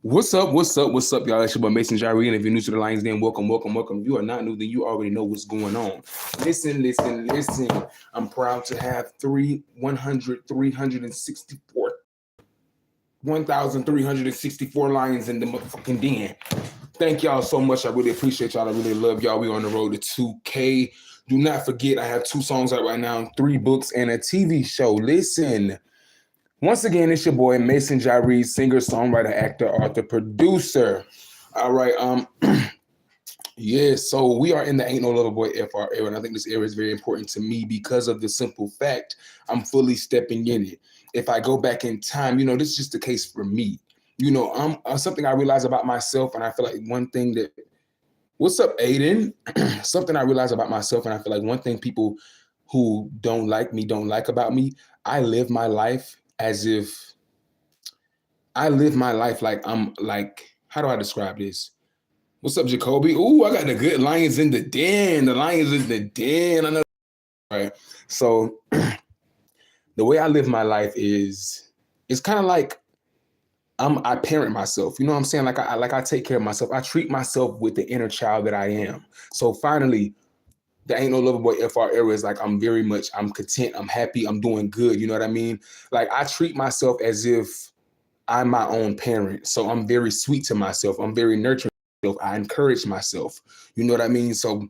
What's up? What's up? What's up, y'all? It's your boy Mason Jyree, and if you're new to the Lions Den, welcome, welcome, welcome. If you are not new, then you already know what's going on. Listen. I'm proud to have 1,364 Lions in the motherfucking den. Thank y'all so much. I really appreciate y'all. I really love y'all. We're on the road to 2K. Do not forget, I have 2 songs out right now, 3 books, and a TV show. Listen. Once again, it's your boy Mason Jyree, singer, songwriter, actor, author, producer. All right, yeah. So we are in the Ain't No Lover Boy FR era, and I think this era is very important to me because of the simple fact I'm fully stepping in it. If I go back in time, this is just the case for me. Something I realize about myself, and I feel like one thing that. What's up, Aiden? Something I realize about myself, and I feel like one thing people who don't like me don't like about me. I live my life as if like I'm like, how do I describe this? What's up, Jacoby? Ooh, I got the good Lions in the den. The Lions in the den. I know. All right. So the way I live my life is it's kind of like I parent myself. You know what I'm saying? Like I take care of myself. I treat myself with the inner child that I am. So finally, the Ain't No Lover Boy FR era is like I'm content, I'm happy, I'm doing good. You know what I mean? Like I treat myself as if I'm my own parent. So I'm very sweet to myself. I'm very nurturing myself. I encourage myself. You know what I mean? So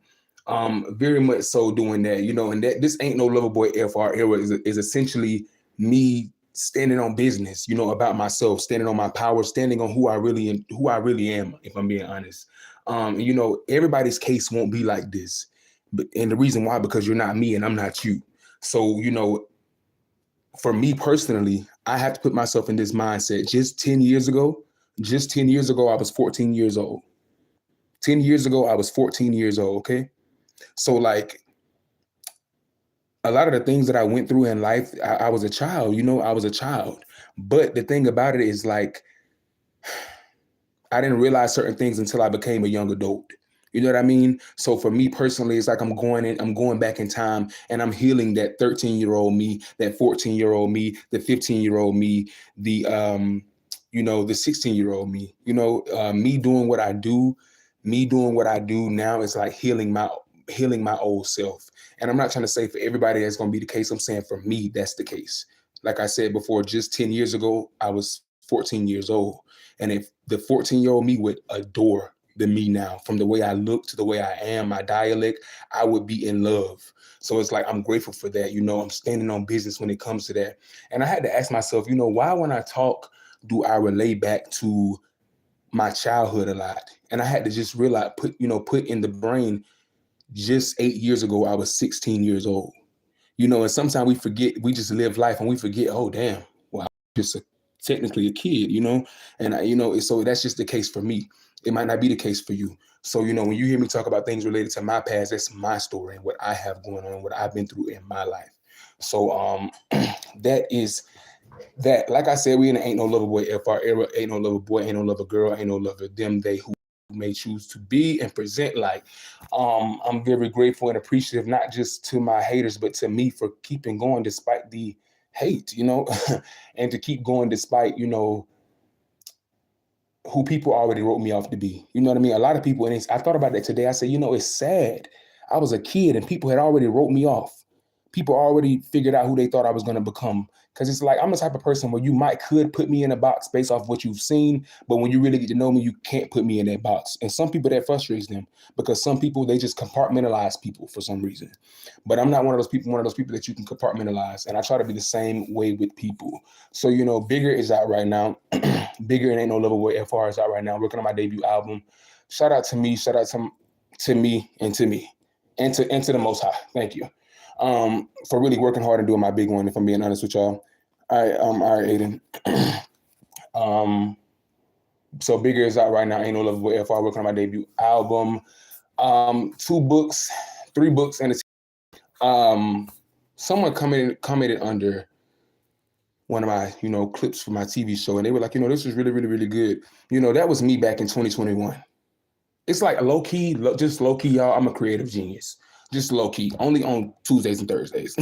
very much so doing that, and that this Ain't No Lover Boy FR era is essentially me standing on business, about myself, standing on my power, standing on who I really am, if I'm being honest. Everybody's case won't be like this. And the reason why, because you're not me and I'm not you. So, for me personally, I have to put myself in this mindset. Just 10 years ago, I was 14 years old. 10 years ago, I was 14 years old, okay? So like a lot of the things that I went through in life, I was a child, I was a child. But the thing about it is like, I didn't realize certain things until I became a young adult. You know what I mean? So for me personally, it's like I'm going back in time and I'm healing that 13-year-old me, that 14-year-old me, the 15-year-old me, the 16-year-old me. Me doing what I do, now is like healing my old self. And I'm not trying to say for everybody that's going to be the case. I'm saying for me, that's the case. Like I said before, just 10 years ago, I was 14 years old. And if the 14-year-old me would adore the me now, from the way I look to the way I am, my dialect, I would be in love. So it's like, I'm grateful for that. I'm standing on business when it comes to that. And I had to ask myself, why when I talk, do I relate back to my childhood a lot? And I had to just realize, put in the brain, just 8 years ago, I was 16 years old. And sometimes we forget, we just live life and we forget, oh, damn, well, I'm just technically a kid, and so that's just the case for me. It might not be the case for you. So, when you hear me talk about things related to my past, that's my story and what I have going on, what I've been through in my life. So, that is that. Like I said, we in the Ain't No Lover Boy FR era. Ain't no lover boy, ain't no lover girl, ain't no lover them, they who may choose to be and present like. I'm very grateful and appreciative, not just to my haters, but to me for keeping going despite the hate, and to keep going despite, who people already wrote me off to be. You know what I mean? A lot of people, and I thought about that today. I said, it's sad. I was a kid and people had already wrote me off. People already figured out who they thought I was going to become. Because it's like, I'm the type of person where you could put me in a box based off what you've seen, but when you really get to know me, you can't put me in that box. And some people, that frustrates them because some people, they just compartmentalize people for some reason. But I'm not one of those people that you can compartmentalize. And I try to be the same way with people. So, Bigger is out right now. Bigger and Ain't No Lover Boy FR is out right now. Working on my debut album. Shout out to me. Shout out to me and to me and to the Most High. Thank you. For really working hard and doing my big one, if I'm being honest with y'all. All right, Aiden. So Bigger is out right now. Ain't No Love Boy FR, working on my debut album. 2 books, 3 books, and someone commented under one of my, clips for my TV show, and they were like, this is really, really, really good. That was me back in 2021. It's like just low key, y'all. I'm a creative genius. Just low key, only on Tuesdays and Thursdays.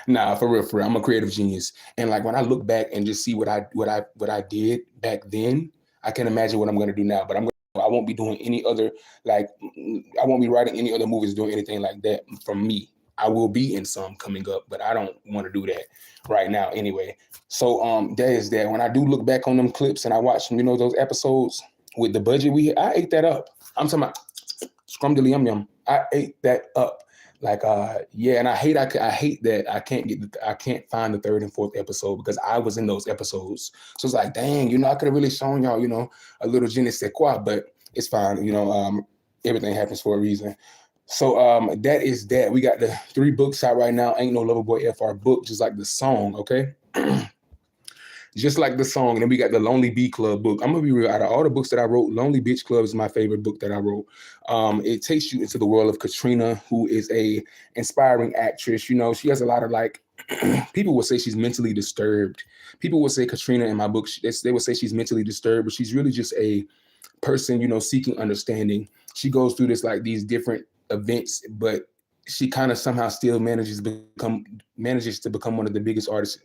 Nah, for real, I'm a creative genius. And like when I look back and just see what I did back then, I can't imagine what I'm going to do now, but I won't be doing any other, like, I won't be writing any other movies, doing anything like that from me. I will be in some coming up, but I don't want to do that right now anyway. So that is that. When I do look back on them clips and I watch, those episodes with the budget I ate that up. I'm talking about scrum-dilly yum-yum. I ate that up. Like, yeah, and I hate that I can't find the third and fourth episode because I was in those episodes. So it's like, dang, I could have really shown y'all, a little je ne sais quoi, but it's fine. Everything happens for a reason. So that is that. We got the 3 books out right now. Ain't No Loverboy FR book, just like the song, okay? Just like the song. And then we got the Lonely Bee Club book. I'm gonna be real. Out of all the books that I wrote, Lonely Bitch Club is my favorite book that I wrote. It takes you into the world of Katrina, who is a inspiring actress. She has a lot of, like, people will say she's mentally disturbed. People will say Katrina in my book, they will say she's mentally disturbed, but she's really just a person, seeking understanding. She goes through these different events, but she kind of somehow still manages to become one of the biggest artists,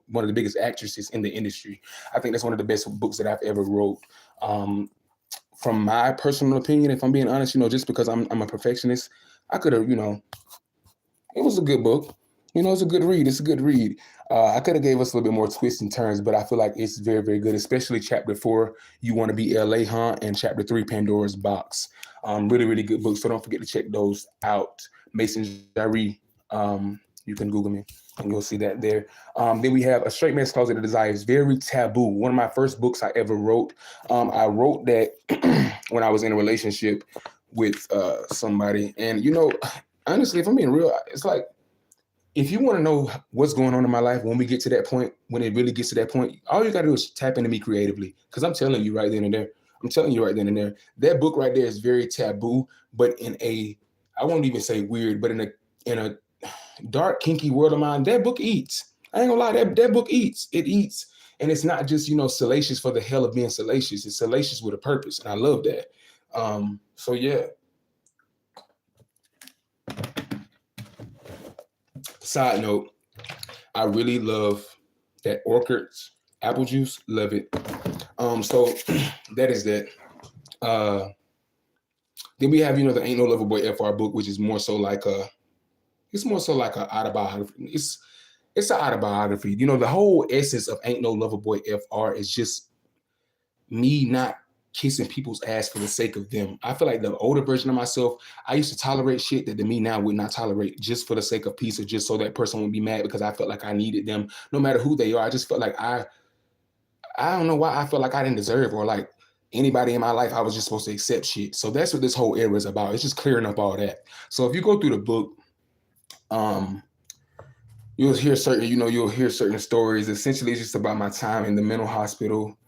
one of the biggest actresses in the industry. I think that's one of the best books that I've ever wrote. From my personal opinion, if I'm being honest, just because I'm a perfectionist, I could have, it was a good book. It's a good read. It's a good read. I could have gave us a little bit more twists and turns, but I feel like it's very, very good, especially chapter 4, You Want to Be LA, Huh? And chapter 3, Pandora's Box. Really, really good books. So don't forget to check those out. Mason Jyree. You can Google me and you'll see that there. Then we have A Straight Man's Closet of Desires, very taboo. One of my first books I ever wrote. I wrote that when I was in a relationship with somebody. And, honestly, if I'm being real, it's like, if you want to know what's going on in my life when we get to that point, when it really gets to that point, all you got to do is tap into me creatively. Because I'm telling you right then and there. That book right there is very taboo, but in I won't even say weird, but in a dark, kinky world of mine, that book eats. I ain't gonna lie, that book eats. It eats. And it's not just, salacious for the hell of being salacious. It's salacious with a purpose. And I love that. So yeah. Side note, I really love that Orchard's apple juice. Love it. So that is that. Then we have, the Ain't No Loverboy FR book, which is more so like it's more so like an autobiography. It's an autobiography. The whole essence of Ain't No Loverboy FR is just me not kissing people's ass for the sake of them. I feel like the older version of myself, I used to tolerate shit that the me now would not tolerate just for the sake of peace, or just so that person wouldn't be mad, because I felt like I needed them no matter who they are. I just felt like I don't know why I felt like I didn't deserve, or like anybody in my life, I was just supposed to accept shit. So that's what this whole era is about. It's just clearing up all that. So if you go through the book, you'll hear certain stories. Essentially, it's just about my time in the mental hospital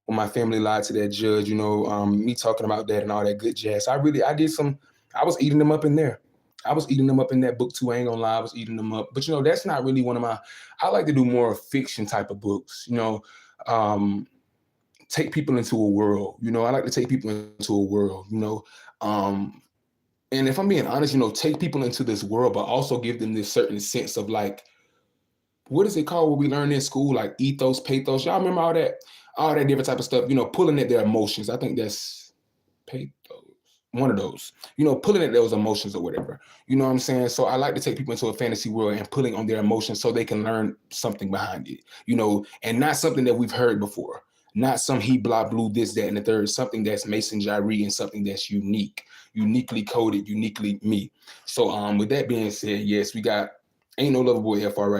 when my family lied to that judge, me talking about that and all that good jazz. I was eating them up in there. I was eating them up in that book too. I ain't gonna lie, I was eating them up. But that's not really one of I like to do more fiction type of books, take people into a world. I like to take people into a world, and if I'm being honest, take people into this world, but also give them this certain sense of, like, what is it called, what we learn in school, like ethos, pathos? Y'all remember all that different type of stuff, pulling at their emotions. I think that's pathos, one of those, pulling at those emotions or whatever. You know what I'm saying? So I like to take people into a fantasy world and pulling on their emotions so they can learn something behind it, and not something that we've heard before. Not some he, blah, blue, this, that, and the third. Something that's Mason Jyree and something that's uniquely coded, uniquely me. So with that being said, yes, we got Ain't No Loverboy FR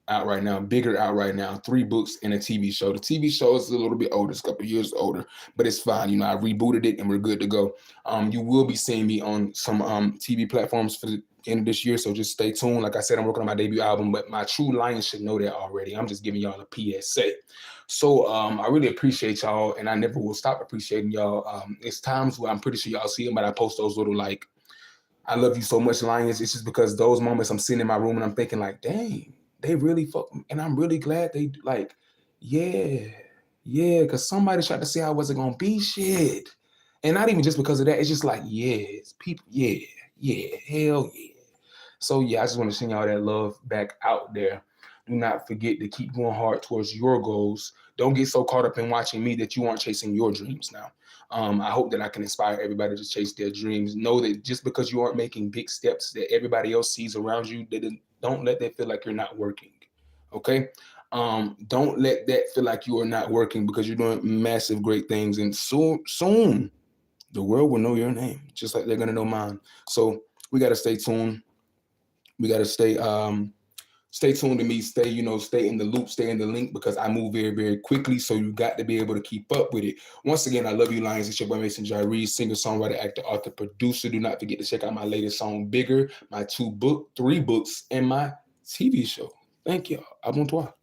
out right now, Bigger out right now, 3 books and a TV show. The TV show is a little bit older, it's a couple years older, but it's fine. I rebooted it and we're good to go. You will be seeing me on some TV platforms for the end of this year, so just stay tuned. Like I said, I'm working on my debut album, but my true lions should know that already. I'm just giving y'all a PSA. So I really appreciate y'all, and I never will stop appreciating y'all. It's times where I'm pretty sure y'all see them, but I post those little, like, I love you so much, lions. It's just because those moments I'm sitting in my room and I'm thinking, like, dang, they really fuck me. And I'm really glad they, like, yeah, because somebody tried to say I wasn't gonna be shit. And not even just because of that, it's just like, yes, people, yeah, hell yeah. So yeah, I just want to send y'all that love back out there. Do not forget to keep going hard towards your goals. Don't get so caught up in watching me that you aren't chasing your dreams now. I hope that I can inspire everybody to chase their dreams. Know that just because you aren't making big steps that everybody else sees around you, don't let that feel like you're not working. Okay? Don't let that feel like you are not working, because you're doing massive, great things. And soon, the world will know your name, just like they're going to know mine. So we got to stay tuned. We got to stay tuned to me, stay in the loop, stay in the link, because I move very, very quickly. So you got to be able to keep up with it. Once again, I love you, Lions. It's your boy Mason Jyree, singer, songwriter, actor, author, producer. Do not forget to check out my latest song, Bigger, my 3 books, and my TV show. Thank you. À bon toi.